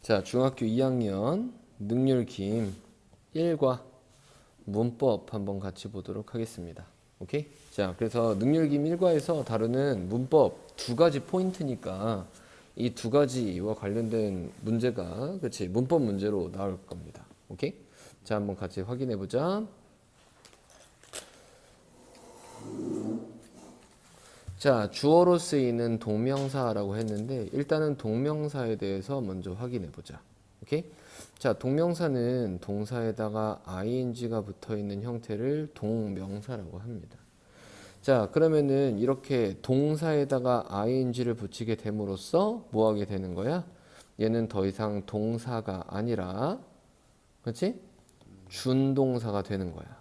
자, 중학교 2학년 능률김 1과 문법 한번 같이 보도록 하겠습니다. 오케이? 자, 그래서 능률김 1과에서 다루는 문법 두 가지 포인트니까 이 두 가지와 관련된 문제가 그치 문법 문제로 나올 겁니다. 오케이? 자, 한번 같이 확인해 보자. 자, 주어로 쓰이는 동명사라고 했는데 일단은 동명사에 대해서 먼저 확인해 보자. 오케이? 자, 동명사는 동사에다가 ing가 붙어 있는 형태를 동명사라고 합니다. 자, 그러면은 이렇게 동사에다가 ing를 붙이게 됨으로써 뭐 하게 되는 거야? 얘는 더 이상 동사가 아니라 그렇지? 준동사가 되는 거야.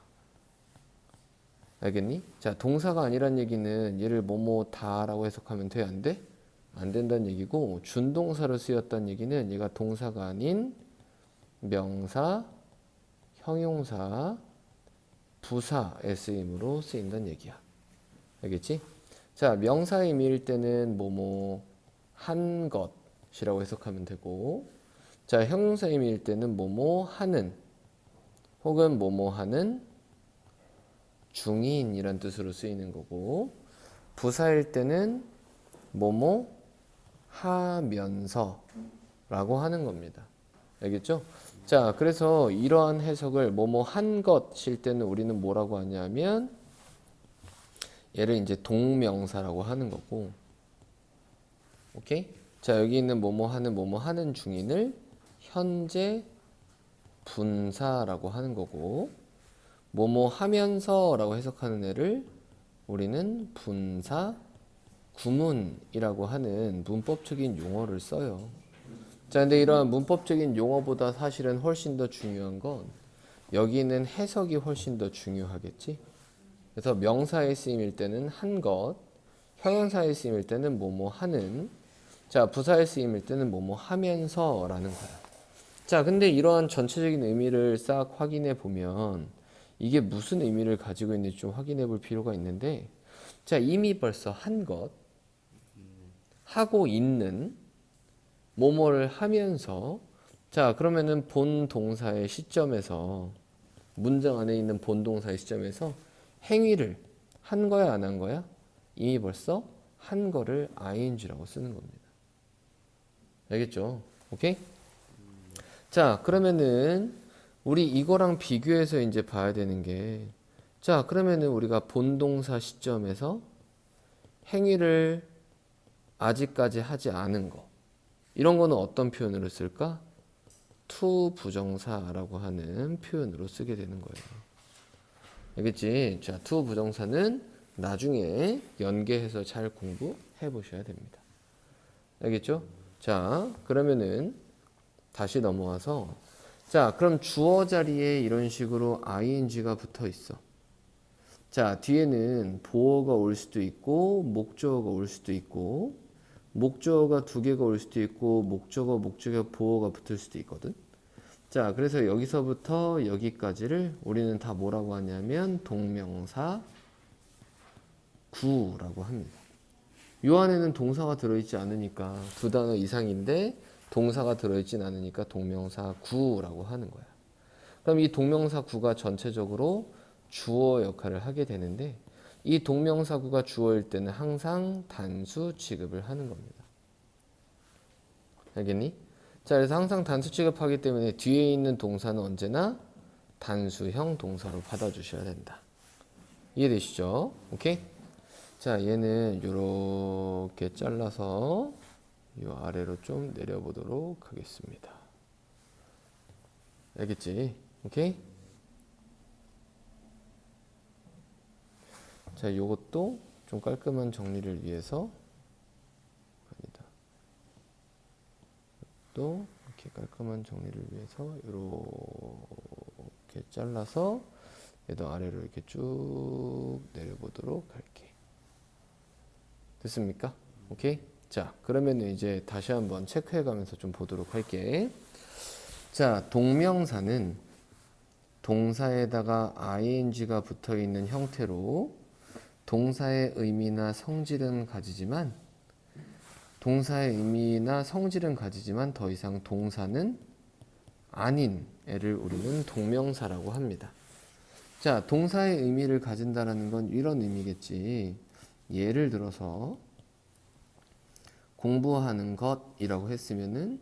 알겠니? 자, 동사가 아니란 얘기는 얘를 뭐뭐다라고 해석하면 돼? 안 돼? 안 된다는 얘기고 준동사로 쓰였다는 얘기는 얘가 동사가 아닌 명사, 형용사, 부사의 쓰임으로 쓰인다는 얘기야. 알겠지? 자, 명사의 의미일 때는 뭐뭐 한 것이라고 해석하면 되고 자, 형용사의 의미일 때는 뭐뭐 하는 혹은 뭐뭐 하는 중인이란 뜻으로 쓰이는 거고 부사일 때는 뭐뭐 하면서 라고 하는 겁니다. 알겠죠? 자, 그래서 이러한 해석을 뭐뭐 한 것일 때는 우리는 뭐라고 하냐면 얘를 이제 동명사라고 하는 거고 오케이? 자, 여기 있는 뭐뭐 하는 중인을 현재 분사라고 하는 거고 뭐뭐 하면서라고 해석하는 애를 우리는 분사 구문이라고 하는 문법적인 용어를 써요. 자, 근데 이러한 문법적인 용어보다 사실은 훨씬 더 중요한 건 여기 있는 해석이 훨씬 더 중요하겠지. 그래서 명사의 쓰임일 때는 한 것, 형용사의 쓰임일 때는 뭐뭐 하는, 자, 부사의 쓰임일 때는 뭐뭐 하면서라는 거야. 자, 근데 이러한 전체적인 의미를 싹 확인해 보면 이게 무슨 의미를 가지고 있는지 좀 확인해 볼 필요가 있는데 자, 이미 벌써 한 것, 하고 있는, 뭐뭐를 하면서 자, 그러면은 본 동사의 시점에서 문장 안에 있는 본 동사의 시점에서 행위를 한 거야, 안 한 거야? 이미 벌써 한 거를 ing라고 쓰는 겁니다. 알겠죠? 오케이? 자, 그러면은 우리 이거랑 비교해서 이제 봐야 되는 게 자, 그러면은 우리가 본동사 시점에서 행위를 아직까지 하지 않은 거 이런 거는 어떤 표현으로 쓸까? to 부정사라고 하는 표현으로 쓰게 되는 거예요. 알겠지? 자, to 부정사는 나중에 연계해서 잘 공부해 보셔야 됩니다. 알겠죠? 자, 그러면은 다시 넘어와서 자, 그럼 주어 자리에 이런 식으로 ing가 붙어 있어. 자, 뒤에는 보어가 올 수도 있고 목적어가 올 수도 있고 목적어가 두 개가 올 수도 있고 목적어 보어가 붙을 수도 있거든. 자, 그래서 여기서부터 여기까지를 우리는 다 뭐라고 하냐면 동명사 구라고 합니다. 요 안에는 동사가 들어있지 않으니까 두 단어 이상인데 동사가 들어있진 않으니까 동명사 구라고 하는 거야. 그럼 이 동명사 구가 전체적으로 주어 역할을 하게 되는데 이 동명사 구가 주어일 때는 항상 단수 취급을 하는 겁니다. 알겠니? 자, 그래서 항상 단수 취급하기 때문에 뒤에 있는 동사는 언제나 단수형 동사로 받아주셔야 된다. 이해되시죠? 오케이? 자, 얘는 이렇게 잘라서 이 아래로 좀 내려보도록 하겠습니다. 알겠지? 오케이? 자, 요것도 좀 깔끔한 정리를 위해서 아니다. 또 이렇게 깔끔한 정리를 위해서 이렇게 잘라서 얘도 아래로 이렇게 쭉 내려보도록 할게. 됐습니까? 오케이? 자, 그러면 이제 다시 한번 체크해 가면서 좀 보도록 할게. 자, 동명사는 동사에다가 ing가 붙어 있는 형태로 동사의 의미나 성질은 가지지만 동사의 의미나 성질은 가지지만 더 이상 동사는 아닌 애를 우리는 동명사라고 합니다. 자, 동사의 의미를 가진다라는 건 이런 의미겠지. 예를 들어서 공부하는 것이라고 했으면은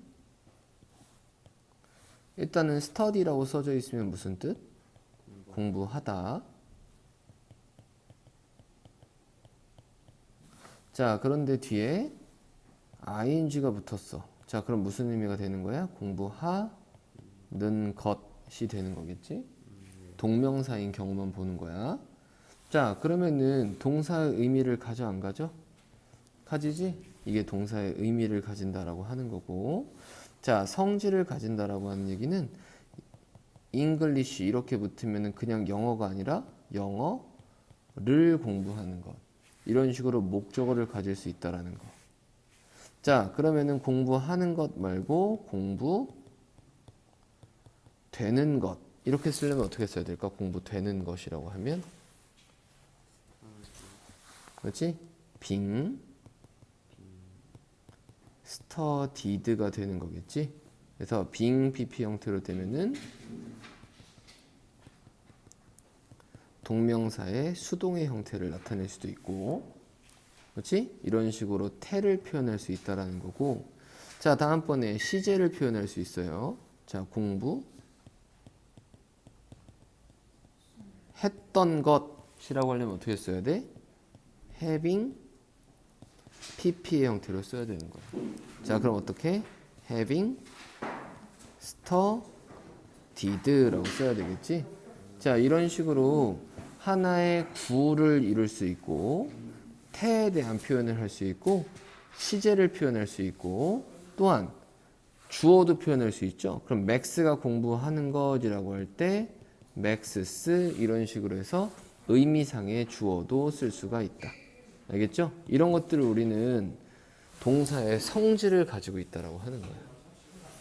일단은 study라고 써져 있으면 무슨 뜻? 공부하다. 자, 그런데 뒤에 ing가 붙었어. 자, 그럼 무슨 의미가 되는 거야? 공부하는 것이 되는 거겠지? 동명사인 경우만 보는 거야. 자, 그러면은 동사의 의미를 가져 안 가져? 가지지? 이게 동사의 의미를 가진다라고 하는 거고. 자, 성질을 가진다라고 하는 얘기는 English 이렇게 붙으면은 그냥 영어가 아니라 영어를 공부하는 것. 이런 식으로 목적어를 가질 수 있다라는 거. 자, 그러면은 공부하는 것 말고 공부되는 것. 이렇게 쓰려면 어떻게 써야 될까? 공부되는 것이라고 하면 그렇지? being studied가 되는 거겠지? 그래서 being PP 형태로 되면은 동명사의 수동의 형태를 나타낼 수도 있고, 그렇지? 이런 식으로 태를 표현할 수 있다라는 거고. 자, 다음번에 시제를 표현할 수 있어요. 자, 공부 했던 것이라고 하려면 어떻게 써야 돼? having pp의 형태로 써야 되는 거야. 자, 그럼 어떻게? having studied라고 써야 되겠지? 자, 이런 식으로 하나의 구를 이룰 수 있고, 태에 대한 표현을 할 수 있고, 시제를 표현할 수 있고, 또한 주어도 표현할 수 있죠. 그럼 max가 공부하는 것이라고 할 때 maxs 이런 식으로 해서 의미상의 주어도 쓸 수가 있다. 알겠죠? 이런 것들을 우리는 동사의 성질을 가지고 있다라고 하는 거야.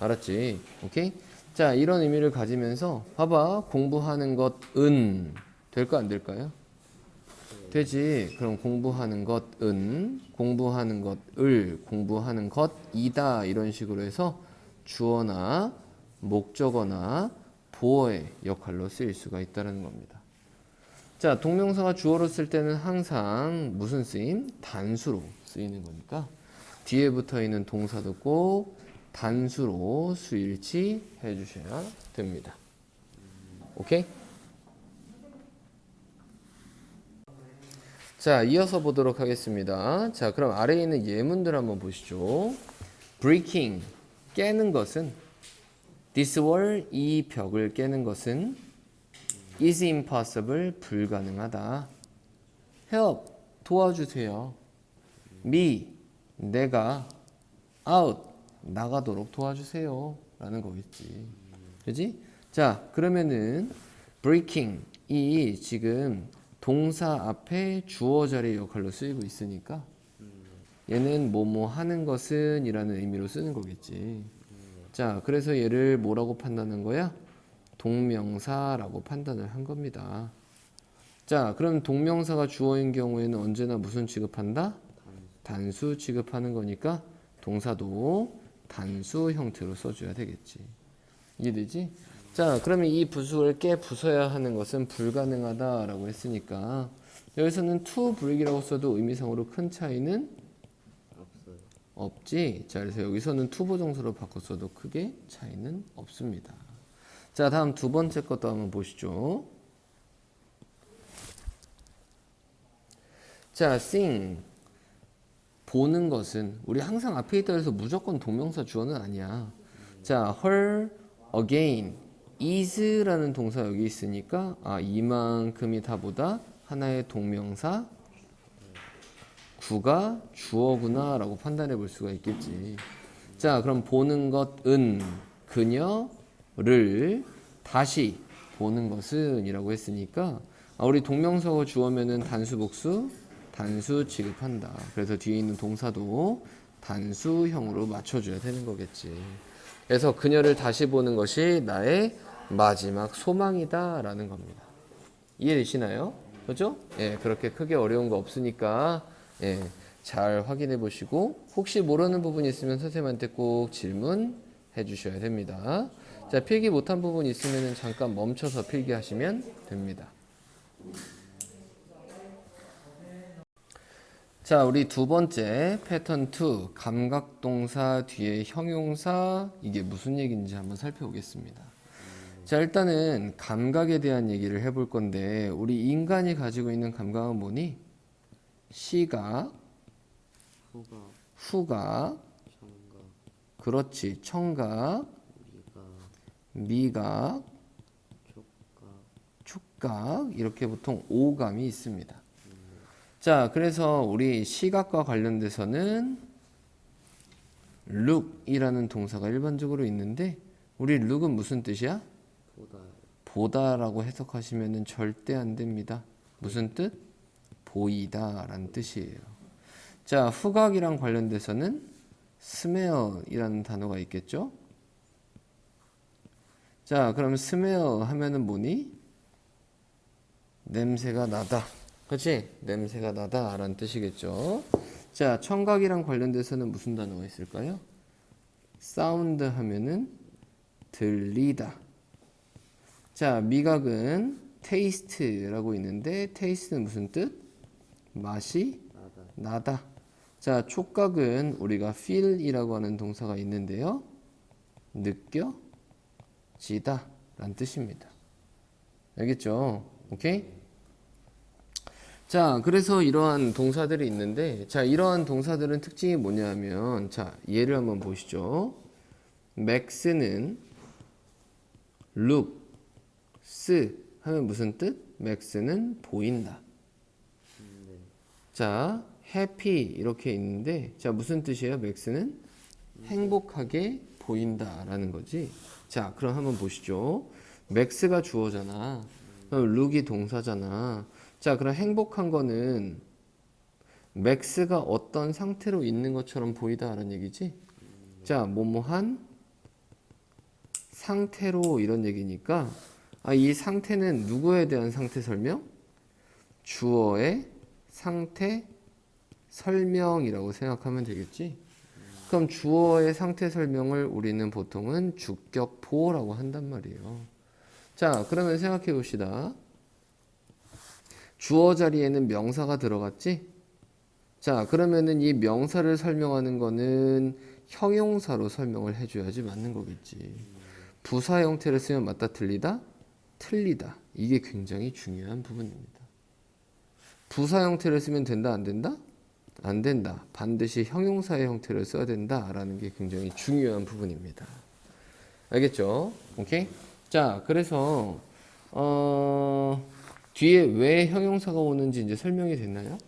알았지? 오케이? 자, 이런 의미를 가지면서 봐봐. 공부하는 것은 될까 안 될까요? 되지. 그럼 공부하는 것은, 공부하는 것을, 공부하는 것이다 이런 식으로 해서 주어나 목적어나 보어의 역할로 쓰일 수가 있다는 겁니다. 자, 동명사가 주어로 쓸 때는 항상 무슨 쓰임? 단수로 쓰이는 거니까 뒤에 붙어 있는 동사도 꼭 단수로 수일치 해주셔야 됩니다. 오케이? 자, 이어서 보도록 하겠습니다. 자, 그럼 아래에 있는 예문들 한번 보시죠. breaking, 깨는 것은, this wall, 이 벽을 깨는 것은, is impossible, 불가능하다. help, 도와주세요. me, 내가, out, 나가도록 도와주세요. 라는 거겠지. 그지? 자, 그러면은 breaking, 이 지금 동사 앞에 주어 자리 역할로 쓰이고 있으니까 얘는 뭐뭐 하는 것은 이라는 의미로 쓰는 거겠지. 자, 그래서 얘를 뭐라고 판단한 거야? 동명사라고 판단을 한 겁니다. 자, 그럼 동명사가 주어인 경우에는 언제나 무슨 취급한다? 단수 취급하는 거니까 동사도 단수 형태로 써줘야 되겠지. 이해되지? 자, 그러면 이 부수를 부숴야 하는 것은 불가능하다라고 했으니까 여기서는 to break이라고 써도 의미상으로 큰 차이는 없지. 자, 그래서 여기서는 to 보정수로 바꿨어도 크게 차이는 없습니다. 자, 다음 두 번째 것도 한번 보시죠. 자, sing, 보는 것은, 우리 항상 앞에 있다 해서 무조건 동명사 주어는 아니야. 자, her again, is라는 동사 여기 있으니까 이만큼이 다보다 하나의 동명사 구가 주어구나 라고 판단해 볼 수가 있겠지. 자, 그럼 보는 것은 그녀를 다시 보는 것은 이라고 했으니까 우리 동명사가 주어면은 단수 복수 단수 취급한다. 그래서 뒤에 있는 동사도 단수형으로 맞춰줘야 되는 거겠지. 그래서 그녀를 다시 보는 것이 나의 마지막 소망이다 라는 겁니다. 이해되시나요? 그죠? 예, 그렇게 크게 어려운 거 없으니까 예, 잘 확인해 보시고 혹시 모르는 부분이 있으면 선생님한테 꼭 질문해 주셔야 됩니다. 자, 필기 못한 부분 있으면 잠깐 멈춰서 필기하시면 됩니다. 자, 우리 두 번째 패턴 2 감각동사 뒤에 형용사 이게 무슨 얘기인지 한번 살펴보겠습니다. 자, 일단은 감각에 대한 얘기를 해볼 건데 우리 인간이 가지고 있는 감각은 뭐니? 시각, 후각, 그렇지, 청각, 미각, 촉각 이렇게 보통 오감이 있습니다. 자, 그래서 우리 시각과 관련돼서는 look이라는 동사가 일반적으로 있는데 우리 look은 무슨 뜻이야? 보다라고 해석하시면 절대 안 됩니다. 무슨 뜻? 보이다라는 뜻이에요. 자, 후각이랑 관련돼서는 smell이라는 단어가 있겠죠? 자, 그럼 smell 하면은 뭐니? 냄새가 나다. 그치? 냄새가 나다 라는 뜻이겠죠. 자, 청각이랑 관련돼서는 무슨 단어가 있을까요? 사운드 하면은 들리다. 자, 미각은 테이스트라고 있는데 테이스트는 무슨 뜻? 맛이 나다. 자, 촉각은 우리가 feel이라고 하는 동사가 있는데요. 느껴지다 라는 뜻입니다. 알겠죠? 오케이? 자, 그래서 이러한 동사들이 있는데, 자, 이러한 동사들은 특징이 뭐냐면, 자, 예를 한번 보시죠. max는 looks 하면 무슨 뜻? max는 보인다. 자, happy 이렇게 있는데, 자, 무슨 뜻이에요? max는 행복하게 보인다라는 거지. 자, 그럼 한번 보시죠. max가 주어잖아. 그럼 look이 동사잖아. 자, 그럼 행복한 거는 맥스가 어떤 상태로 있는 것처럼 보이다라는 얘기지? 자, 뭐뭐한 상태로 이런 얘기니까 이 상태는 누구에 대한 상태 설명? 주어의 상태 설명이라고 생각하면 되겠지? 그럼 주어의 상태 설명을 우리는 보통은 주격 보어라고 한단 말이에요. 자, 그러면 생각해 봅시다. 주어 자리에는 명사가 들어갔지? 자, 그러면은 이 명사를 설명하는 거는 형용사로 설명을 해줘야지 맞는 거겠지. 부사 형태를 쓰면 맞다, 틀리다? 틀리다. 이게 굉장히 중요한 부분입니다. 부사 형태를 쓰면 된다, 안 된다? 안 된다. 반드시 형용사의 형태를 써야 된다라는 게 굉장히 중요한 부분입니다. 알겠죠? 오케이? 자, 그래서 뒤에 왜 형용사가 오는지 이제 설명이 됐나요?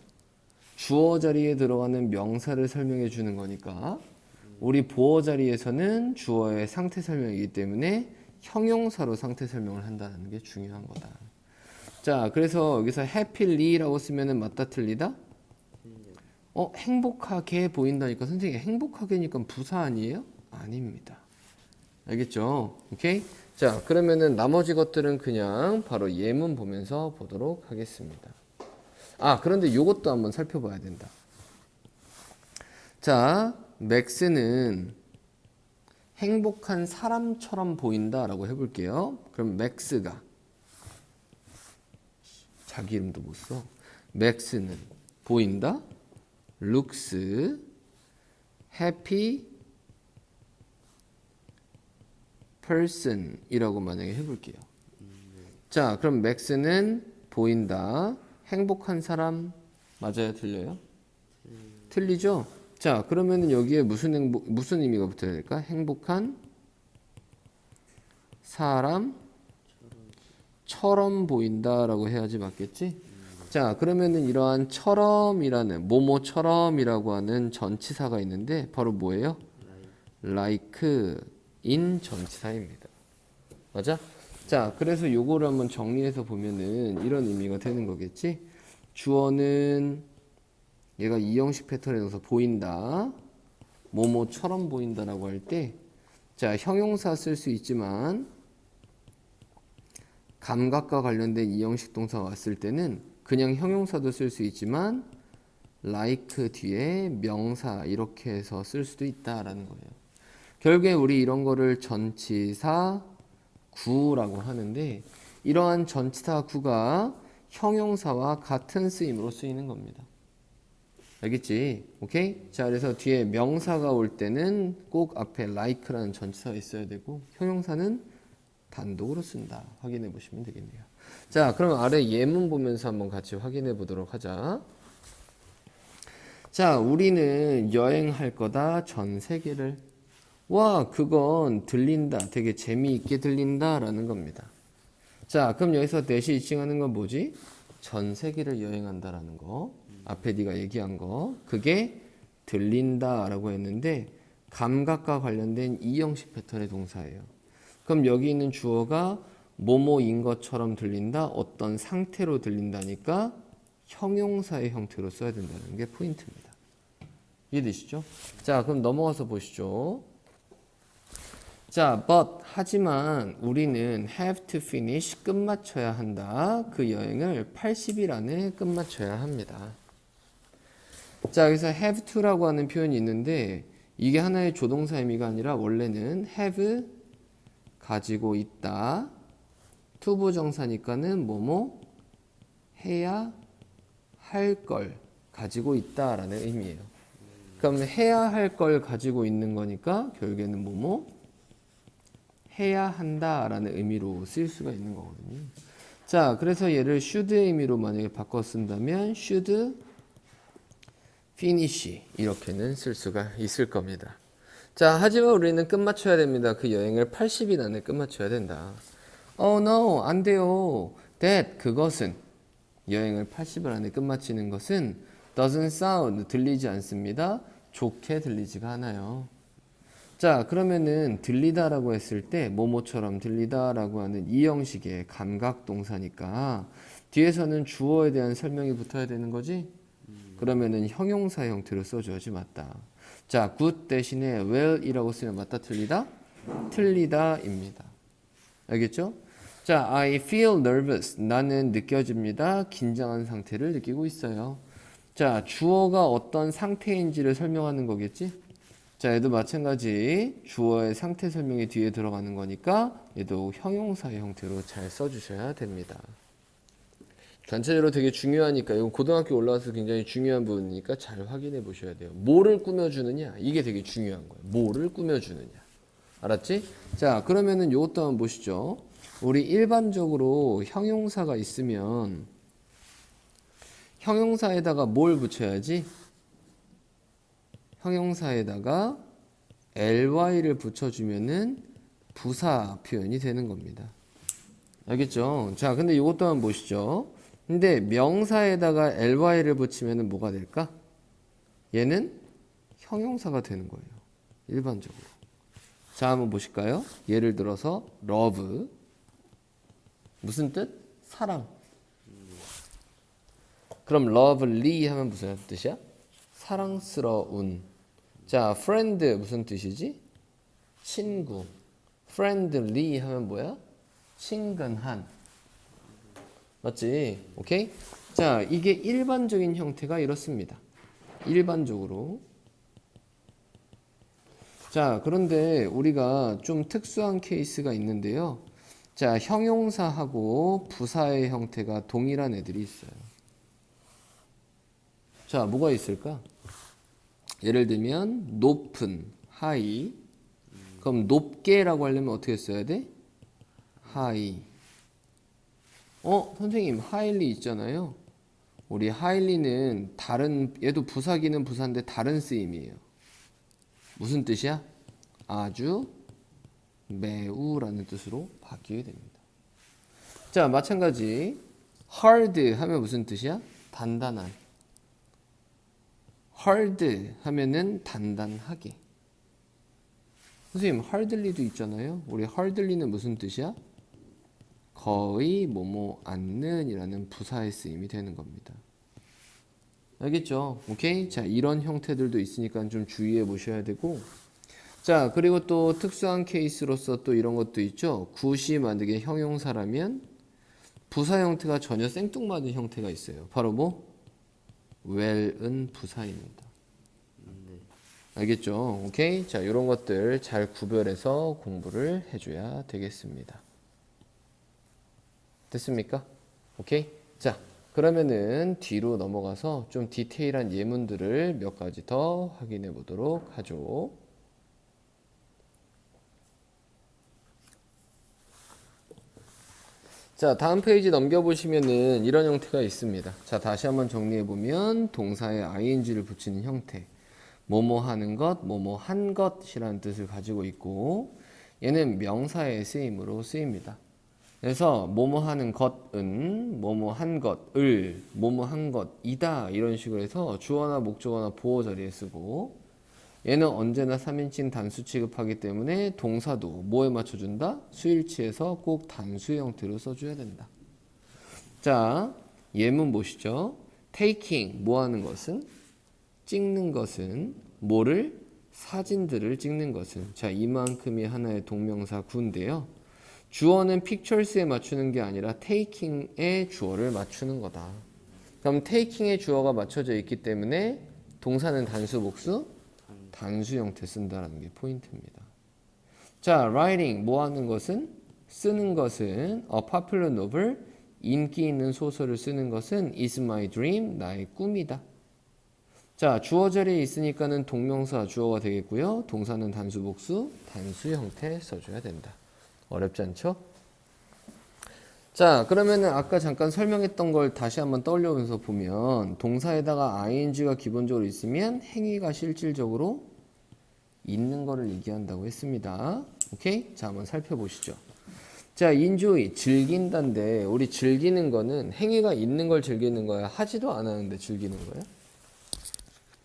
주어 자리에 들어가는 명사를 설명해 주는 거니까 우리 보어 자리에서는 주어의 상태 설명이기 때문에 형용사로 상태 설명을 한다는 게 중요한 거다. 자, 그래서 여기서 happy라고 쓰면은 맞다, 틀리다? 행복하게 보인다니까 선생님 행복하게니까 부사 아니에요? 아닙니다. 알겠죠? 오케이? 자, 그러면은 나머지 것들은 그냥 바로 예문 보면서 보도록 하겠습니다. 그런데 요것도 한번 살펴봐야 된다. 자, 맥스는 행복한 사람처럼 보인다라고 해볼게요. 그럼 맥스가 자기 이름도 못 써. 맥스는 보인다. looks happy person 이라고 만약에 해볼게요. 자, 그럼 맥스는 보인다. 행복한 사람 맞아요? 틀려요? 틀리죠? 자, 그러면은 여기에 무슨 의미가 붙어야 될까? 행복한 사람처럼 보인다라고 해야지 맞겠지? 자, 그러면은 이러한 처럼이라는 뭐뭐처럼이라고 하는 전치사가 있는데 바로 뭐예요? like 인 전치사입니다. 맞아? 자, 그래서 요거를 한번 정리해서 보면은 이런 의미가 되는 거겠지? 주어는 얘가 이형식 패턴에 넣어서 보인다. 뭐뭐처럼 보인다라고 할 때, 자, 형용사 쓸 수 있지만 감각과 관련된 이형식 동사가 왔을 때는 그냥 형용사도 쓸 수 있지만 like 뒤에 명사 이렇게 해서 쓸 수도 있다라는 거예요. 결국에 우리 이런 거를 전치사 구라고 하는데 이러한 전치사 구가 형용사와 같은 쓰임으로 쓰이는 겁니다. 알겠지? 오케이? 자, 그래서 뒤에 명사가 올 때는 꼭 앞에 like라는 전치사가 있어야 되고 형용사는 단독으로 쓴다. 확인해 보시면 되겠네요. 자, 그럼 아래 예문 보면서 한번 같이 확인해 보도록 하자. 자, 우리는 여행할 거다. 전 세계를. 와, 그건 들린다. 되게 재미있게 들린다라는 겁니다. 자, 그럼 여기서 대시 이칭하는 건 뭐지? 전 세계를 여행한다라는 거. 앞에 네가 얘기한 거. 그게 들린다라고 했는데 감각과 관련된 이형식 패턴의 동사예요. 그럼 여기 있는 주어가 뭐뭐인 것처럼 들린다. 어떤 상태로 들린다니까 형용사의 형태로 써야 된다는 게 포인트입니다. 이해되시죠? 자, 그럼 넘어가서 보시죠. 자, but 하지만 우리는 have to finish 끝마쳐야 한다. 그 여행을 80일 안에 끝마쳐야 합니다. 자, 여기서 have to라고 하는 표현이 있는데 이게 하나의 조동사 의미가 아니라 원래는 have 가지고 있다. 투부정사니까는 뭐뭐 해야 할 걸 가지고 있다라는 의미예요. 그럼 해야 할 걸 가지고 있는 거니까 결국에는 뭐뭐 해야 한다라는 의미로 쓰일 수가 있는 거거든요. 자, 그래서 얘를 should의 의미로 만약에 바꿔 쓴다면 should finish 이렇게는 쓸 수가 있을 겁니다. 자, 하지만 우리는 끝마쳐야 됩니다. 그 여행을 80일 안에 끝마쳐야 된다. Oh no, 안 돼요. That 그것은 여행을 80일 안에 끝마치는 것은 doesn't sound 들리지 않습니다. 좋게 들리지가 않아요. 자, 그러면은 들리다라고 했을 때 뭐뭐처럼 들리다라고 하는 이 형식의 감각 동사니까 뒤에서는 주어에 대한 설명이 붙어야 되는 거지? 그러면은 형용사 형태로 써줘야지. 맞다. 자, good 대신에 well이라고 쓰면 맞다 틀리다? 틀리다입니다. 알겠죠? 자, I feel nervous. 나는 느껴집니다. 긴장한 상태를 느끼고 있어요. 자, 주어가 어떤 상태인지를 설명하는 거겠지? 자, 얘도 마찬가지 주어의 상태 설명이 뒤에 들어가는 거니까 얘도 형용사의 형태로 잘 써주셔야 됩니다. 전체적으로 되게 중요하니까 이거 고등학교 올라와서 굉장히 중요한 부분이니까 잘 확인해 보셔야 돼요. 뭐를 꾸며주느냐 이게 되게 중요한 거예요. 뭐를 꾸며주느냐 알았지? 자, 그러면은 요것도 한번 보시죠. 우리 일반적으로 형용사가 있으면 형용사에다가 뭘 붙여야지? 형용사에다가 ly를 붙여주면은 부사 표현이 되는 겁니다. 알겠죠? 자, 근데 이것도 한번 보시죠. 근데 명사에다가 ly를 붙이면은 뭐가 될까? 얘는 형용사가 되는 거예요. 일반적으로. 자, 한번 보실까요? 예를 들어서 love 무슨 뜻? 사랑. 그럼 lovely 하면 무슨 뜻이야? 사랑스러운. 자, friend 무슨 뜻이지? 친구. friendly 하면 뭐야? 친근한. 맞지? 오케이? 자, 이게 일반적인 형태가 이렇습니다. 일반적으로. 자, 그런데 우리가 좀 특수한 케이스가 있는데요. 자, 형용사하고 부사의 형태가 동일한 애들이 있어요. 자, 뭐가 있을까? 예를 들면 높은, high. 그럼 높게라고 하려면 어떻게 써야 돼? high. 선생님 highly 있잖아요. 우리 highly는 다른, 얘도 부사기는 부사인데 다른 쓰임이에요. 무슨 뜻이야? 아주, 매우라는 뜻으로 바뀌게 됩니다. 자, 마찬가지 hard 하면 무슨 뜻이야? 단단한. hard 하면은 단단하게. 선생님 hardly도 있잖아요. 우리 hardly는 무슨 뜻이야? 거의 뭐뭐 않는 이라는 부사의 쓰임이 되는 겁니다. 알겠죠? 오케이? 자, 이런 형태들도 있으니까 좀 주의해 보셔야 되고, 자, 그리고 또 특수한 케이스로서 또 이런 것도 있죠. 굿이 만약에 형용사라면 부사 형태가 전혀 생뚱맞은 형태가 있어요. 바로 뭐? well은 부사입니다. 알겠죠? 오케이? 자, 이런 것들 잘 구별해서 공부를 해줘야 되겠습니다. 됐습니까? 오케이? 자, 그러면은 뒤로 넘어가서 좀 디테일한 예문들을 몇 가지 더 확인해 보도록 하죠. 자, 다음 페이지 넘겨보시면은 이런 형태가 있습니다. 자, 다시 한번 정리해보면 동사에 ing를 붙이는 형태. 뭐뭐 하는 것, 뭐뭐 한 것이라는 뜻을 가지고 있고 얘는 명사의 쓰임으로 쓰입니다. 그래서 뭐뭐 하는 것은 뭐뭐 한 것을 뭐뭐 한 것이다 이런 식으로 해서 주어나 목적어나 보어 자리에 쓰고 얘는 언제나 3인칭 단수 취급하기 때문에 동사도 뭐에 맞춰준다? 수일치에서 꼭 단수 형태로 써줘야 된다. 자, 예문 보시죠. taking, 뭐 하는 것은? 찍는 것은, 뭐를? 사진들을 찍는 것은. 자, 이만큼이 하나의 동명사 구인데요. 주어는 pictures에 맞추는 게 아니라 taking의 주어를 맞추는 거다. 그럼 taking의 주어가 맞춰져 있기 때문에 동사는 단수, 복수? 단수 형태 쓴다는 게 포인트입니다. 자, writing, 뭐 하는 것은? 쓰는 것은 a popular novel, 인기 있는 소설을 쓰는 것은 is my dream, 나의 꿈이다. 자, 주어 자리에 있으니까는 동명사 주어가 되겠고요. 동사는 단수, 복수, 단수 형태 써줘야 된다. 어렵지 않죠? 자, 그러면은 아까 잠깐 설명했던 걸 다시 한번 떠올려보면서 보면 동사에다가 ing가 기본적으로 있으면 행위가 실질적으로 있는 거를 얘기한다고 했습니다. 오케이? 자, 한번 살펴보시죠. 자, enjoy, 즐긴다인데 우리 즐기는 거는 행위가 있는 걸 즐기는 거야? 하지도 않았는데 즐기는 거야?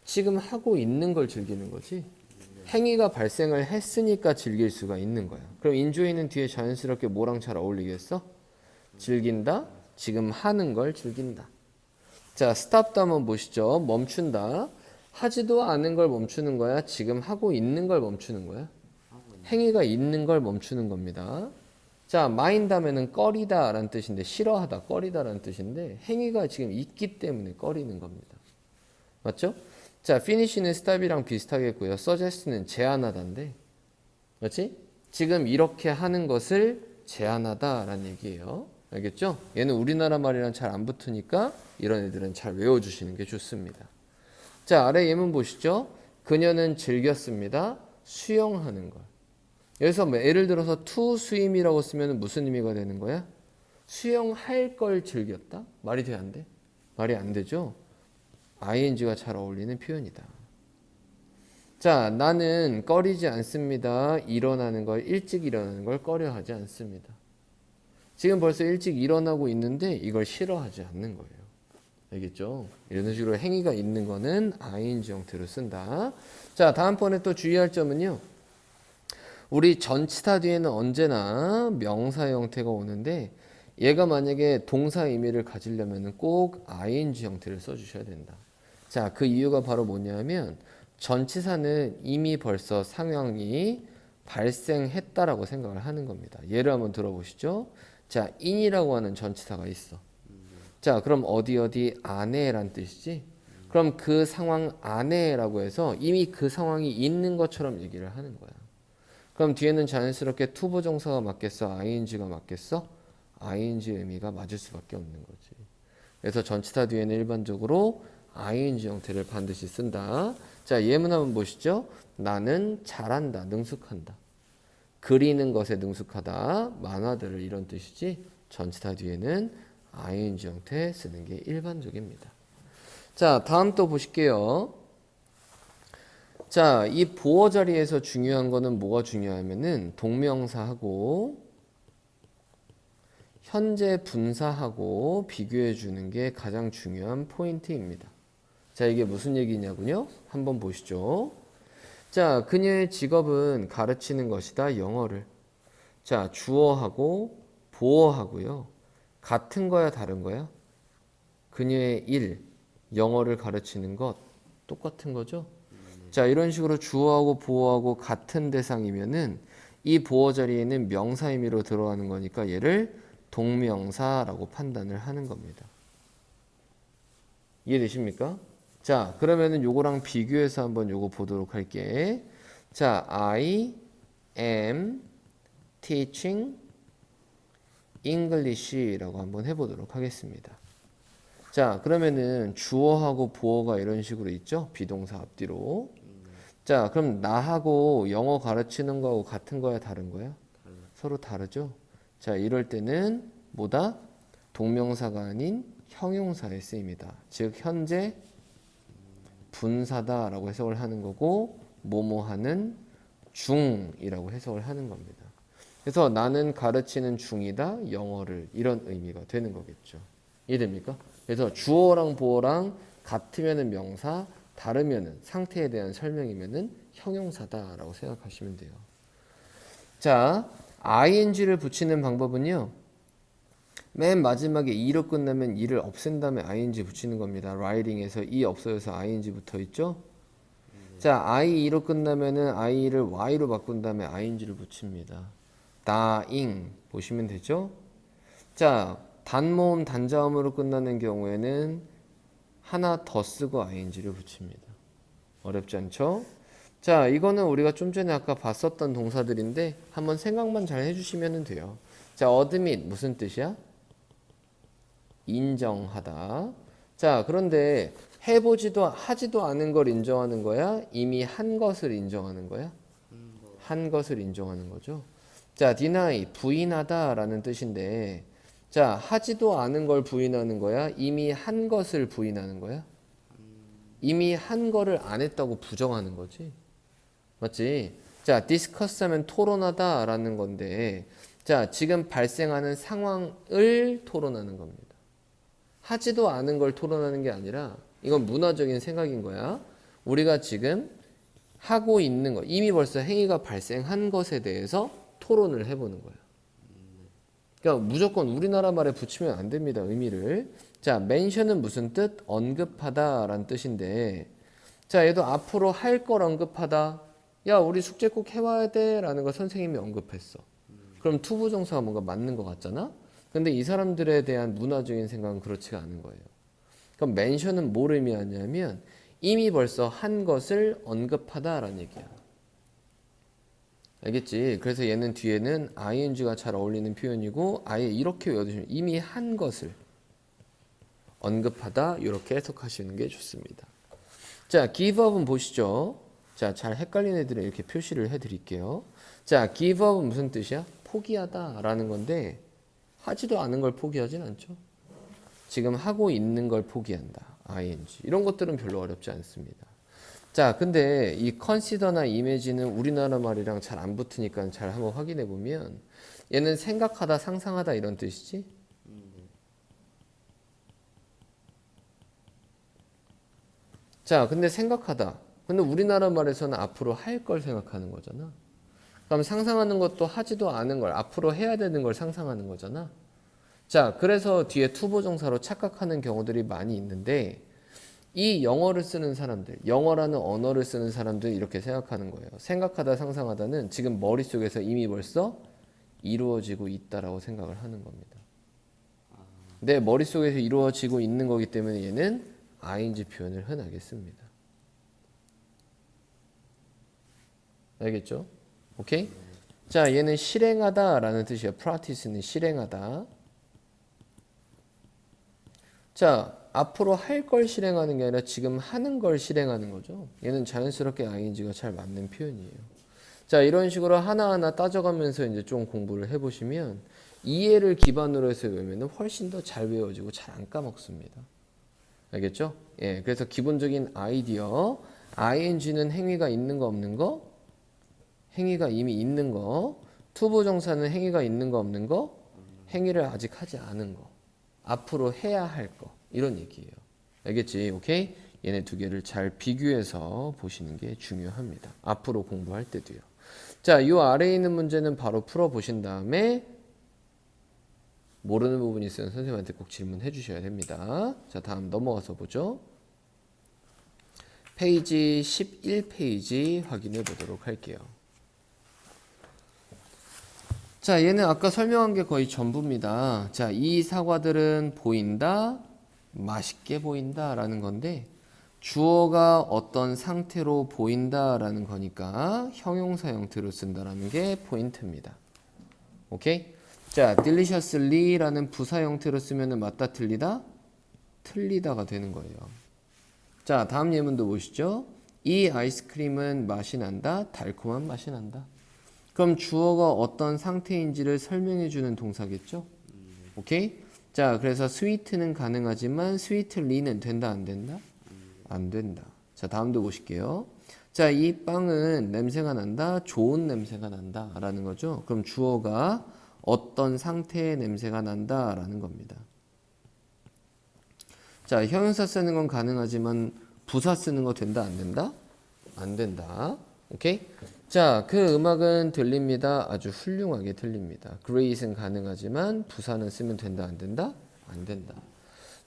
지금 하고 있는 걸 즐기는 거지? 행위가 발생을 했으니까 즐길 수가 있는 거야. 그럼 enjoy는 뒤에 자연스럽게 뭐랑 잘 어울리겠어? 즐긴다, 지금 하는 걸 즐긴다. 자, stop도 한번 보시죠. 멈춘다. 하지도 않은 걸 멈추는 거야? 지금 하고 있는 걸 멈추는 거야? 행위가 있는 걸 멈추는 겁니다. 자, mind 하면은 꺼리다 라는 뜻인데 싫어하다, 꺼리다 라는 뜻인데 행위가 지금 있기 때문에 꺼리는 겁니다. 맞죠? 자, finish는 stop이랑 비슷하겠고요. suggest는 제안하다인데 그렇지? 지금 이렇게 하는 것을 제안하다 라는 얘기예요. 알겠죠? 얘는 우리나라 말이랑 잘 안 붙으니까 이런 애들은 잘 외워주시는 게 좋습니다. 자, 아래 예문 보시죠. 그녀는 즐겼습니다. 수영하는 걸. 여기서 뭐 예를 들어서 to swim이라고 쓰면 무슨 의미가 되는 거야? 수영할 걸 즐겼다? 말이 돼, 안 돼? 말이 안 되죠? ing가 잘 어울리는 표현이다. 자, 나는 꺼리지 않습니다. 일어나는 걸, 일찍 일어나는 걸 꺼려하지 않습니다. 지금 벌써 일찍 일어나고 있는데 이걸 싫어하지 않는 거예요. 알겠죠? 이런 식으로 행위가 있는 거는 ing 형태로 쓴다. 자, 다음번에 또 주의할 점은요. 우리 전치사 뒤에는 언제나 명사 형태가 오는데 얘가 만약에 동사 의미를 가지려면 꼭 ing 형태를 써주셔야 된다. 자, 그 이유가 바로 뭐냐면 전치사는 이미 벌써 상황이 발생했다라고 생각을 하는 겁니다. 예를 한번 들어보시죠. 자, in이라고 하는 전치사가 있어. 자, 그럼 어디 안에란 뜻이지? 그럼 그 상황 안에라고 해서 이미 그 상황이 있는 것처럼 얘기를 하는 거야. 그럼 뒤에는 자연스럽게 투부정사가 맞겠어? ing가 맞겠어? ing 의미가 맞을 수밖에 없는 거지. 그래서 전치사 뒤에는 일반적으로 ing 형태를 반드시 쓴다. 자, 예문 한번 보시죠. 나는 잘한다, 능숙한다. 그리는 것에 능숙하다, 만화들을 이런 뜻이지 전치사 뒤에는 ing 형태 쓰는 게 일반적입니다. 자, 다음 또 보실게요. 자, 이 보어 자리에서 중요한 거는 뭐가 중요하면은 동명사하고 현재 분사하고 비교해 주는 게 가장 중요한 포인트입니다. 자, 이게 무슨 얘기냐고요? 한번 보시죠. 자, 그녀의 직업은 가르치는 것이다. 영어를. 자, 주어하고 보어하고요. 같은 거야, 다른 거야? 그녀의 일, 영어를 가르치는 것 똑같은 거죠? 자, 이런 식으로 주어하고 보어하고 같은 대상이면은 이 보어 자리에는 명사 의미로 들어가는 거니까 얘를 동명사라고 판단을 하는 겁니다. 이해되십니까? 자, 그러면은 요거랑 비교해서 한번 요거 보도록 할게. 자, I am teaching English라고 한번 해보도록 하겠습니다. 자, 그러면은 주어하고 보어가 이런 식으로 있죠? 비동사 앞뒤로. 자, 그럼 나하고 영어 가르치는 거하고 같은 거야, 다른 거야? 서로 다르죠? 자, 이럴 때는 뭐다? 동명사가 아닌 형용사의 쓰임이다. 즉, 현재 분사다라고 해석을 하는 거고, 뭐뭐 하는 중이라고 해석을 하는 겁니다. 그래서 나는 가르치는 중이다, 영어를. 이런 의미가 되는 거겠죠. 이해됩니까? 그래서 주어랑 보어랑 같으면은 명사, 다르면은 상태에 대한 설명이면은 형용사다라고 생각하시면 돼요. 자, ing를 붙이는 방법은요. 맨 마지막에 e로 끝나면 e를 없앤 다음에 ing 붙이는 겁니다. writing에서 e 없어져서 ing 붙어 있죠? 자, IE로 끝나면은 I를 Y로 바꾼 다음에 ING를 붙입니다. dying 보시면 되죠? 자, 단모음 단자음으로 끝나는 경우에는 하나 더 쓰고 ING를 붙입니다. 어렵지 않죠? 자, 이거는 우리가 좀 전에 아까 봤었던 동사들인데 한번 생각만 잘 해주시면 돼요. 자, admit 무슨 뜻이야? 인정하다. 자, 그런데 해보지도 하지도 않은 걸 인정하는 거야? 이미 한 것을 인정하는 거야? 한 것을 인정하는 거죠. 자, deny 부인하다 라는 뜻인데, 자, 하지도 않은 걸 부인하는 거야? 이미 한 것을 부인하는 거야? 이미 한 거를 안 했다고 부정하는 거지. 맞지? 자, discuss 하면 토론하다 라는 건데, 자, 지금 발생하는 상황을 토론하는 겁니다. 하지도 않은 걸 토론하는 게 아니라 이건 문화적인 생각인 거야. 우리가 지금 하고 있는 거, 이미 벌써 행위가 발생한 것에 대해서 토론을 해보는 거야. 그러니까 무조건 우리나라 말에 붙이면 안 됩니다. 의미를. 자, mention은 무슨 뜻? 언급하다 라는 뜻인데, 자, 얘도 앞으로 할 걸 언급하다. 야, 우리 숙제 꼭 해와야 돼 라는 거 선생님이 언급했어. 그럼 투부정사가 뭔가 맞는 것 같잖아? 근데 이 사람들에 대한 문화적인 생각은 그렇지가 않은 거예요. 그럼 mention은 뭘 의미하냐면 이미 벌써 한 것을 언급하다라는 얘기야. 알겠지? 그래서 얘는 뒤에는 ing가 잘 어울리는 표현이고 아예 이렇게 외워두시면 이미 한 것을 언급하다 이렇게 해석하시는 게 좋습니다. 자, give up은 보시죠. 자, 잘 헷갈리는 애들은 이렇게 표시를 해드릴게요. 자, give up은 무슨 뜻이야? 포기하다 라는 건데 하지도 않은 걸 포기하진 않죠. 지금 하고 있는 걸 포기한다. ing. 이런 것들은 별로 어렵지 않습니다. 자, 근데 이 consider나 image는 우리나라 말이랑 잘 안 붙으니까 잘 한번 확인해 보면 얘는 생각하다, 상상하다 이런 뜻이지? 자, 근데 생각하다. 근데 우리나라 말에서는 앞으로 할 걸 생각하는 거잖아. 그럼 상상하는 것도 하지도 않은 걸, 앞으로 해야 되는 걸 상상하는 거잖아. 자, 그래서 뒤에 투보정사로 착각하는 경우들이 많이 있는데 이 영어를 쓰는 사람들, 영어라는 언어를 쓰는 사람들이 이렇게 생각하는 거예요. 생각하다, 상상하다는 지금 머릿속에서 이미 벌써 이루어지고 있다라고 생각을 하는 겁니다. 내 머릿속에서 이루어지고 있는 거기 때문에 얘는 ing 표현을 흔하게 씁니다. 알겠죠? 오케이? 자, 얘는 실행하다라는 뜻이에요. practice는 실행하다. 자, 앞으로 할 걸 실행하는 게 아니라 지금 하는 걸 실행하는 거죠. 얘는 자연스럽게 ing가 잘 맞는 표현이에요. 자, 이런 식으로 하나하나 따져가면서 이제 좀 공부를 해보시면 이해를 기반으로 해서 외우면 훨씬 더 잘 외워지고 잘 안 까먹습니다. 알겠죠? 예, 그래서 기본적인 아이디어, ing는 행위가 있는 거 없는 거, 행위가 이미 있는 거, 투부정사는 행위가 있는 거 없는 거, 행위를 아직 하지 않은 거, 앞으로 해야 할 거, 이런 얘기예요. 알겠지? 오케이? 얘네 두 개를 잘 비교해서 보시는 게 중요합니다. 앞으로 공부할 때도요. 자, 이 아래에 있는 문제는 바로 풀어보신 다음에 모르는 부분이 있으면 선생님한테 꼭 질문해 주셔야 됩니다. 자, 다음 넘어가서 보죠. 페이지 11페이지 확인해 보도록 할게요. 자, 얘는 아까 설명한 게 거의 전부입니다. 자, 이 사과들은 보인다, 맛있게 보인다 라는 건데 주어가 어떤 상태로 보인다라는 거니까 형용사 형태로 쓴다라는 게 포인트입니다. 오케이? 자, deliciously라는 부사 형태로 쓰면은 맞다 틀리다? 틀리다가 되는 거예요. 자, 다음 예문도 보시죠. 이 아이스크림은 맛이 난다? 달콤한 맛이 난다. 그럼 주어가 어떤 상태인지를 설명해 주는 동사겠죠? 오케이? 자, 그래서 sweet는 가능하지만 sweetly는 된다 안 된다? 안 된다. 자, 다음도 보실게요. 자, 이 빵은 냄새가 난다? 좋은 냄새가 난다 라는 거죠. 그럼 주어가 어떤 상태의 냄새가 난다 라는 겁니다. 자, 형용사 쓰는 건 가능하지만 부사 쓰는 거 된다 안 된다? 안 된다. 오케이? 자, 그 음악은 들립니다. 아주 훌륭하게 들립니다. great은 가능하지만 부사는 쓰면 된다 안 된다? 안 된다.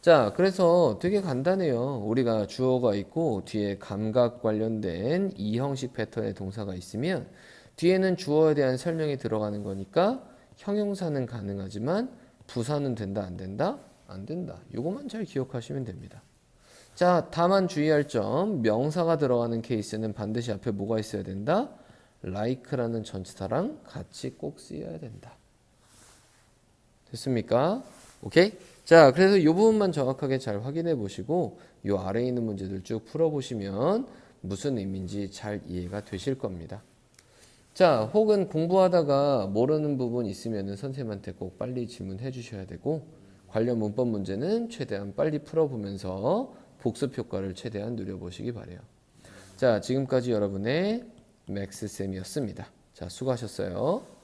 자, 그래서 되게 간단해요. 우리가 주어가 있고 뒤에 감각 관련된 이 형식 패턴의 동사가 있으면 뒤에는 주어에 대한 설명이 들어가는 거니까 형용사는 가능하지만 부사는 된다 안 된다? 안 된다. 이것만 잘 기억하시면 됩니다. 자, 다만 주의할 점, 명사가 들어가는 케이스는 반드시 앞에 뭐가 있어야 된다? like라는 전치사랑 같이 꼭 쓰여야 된다. 됐습니까? 오케이? 자, 그래서 이 부분만 정확하게 잘 확인해 보시고 이 아래에 있는 문제들 쭉 풀어보시면 무슨 의미인지 잘 이해가 되실 겁니다. 자, 혹은 공부하다가 모르는 부분 있으면 선생님한테 꼭 빨리 질문해 주셔야 되고 관련 문법 문제는 최대한 빨리 풀어보면서 복습 효과를 최대한 누려보시기 바래요. 자, 지금까지 여러분의 맥스쌤이었습니다. 자, 수고하셨어요.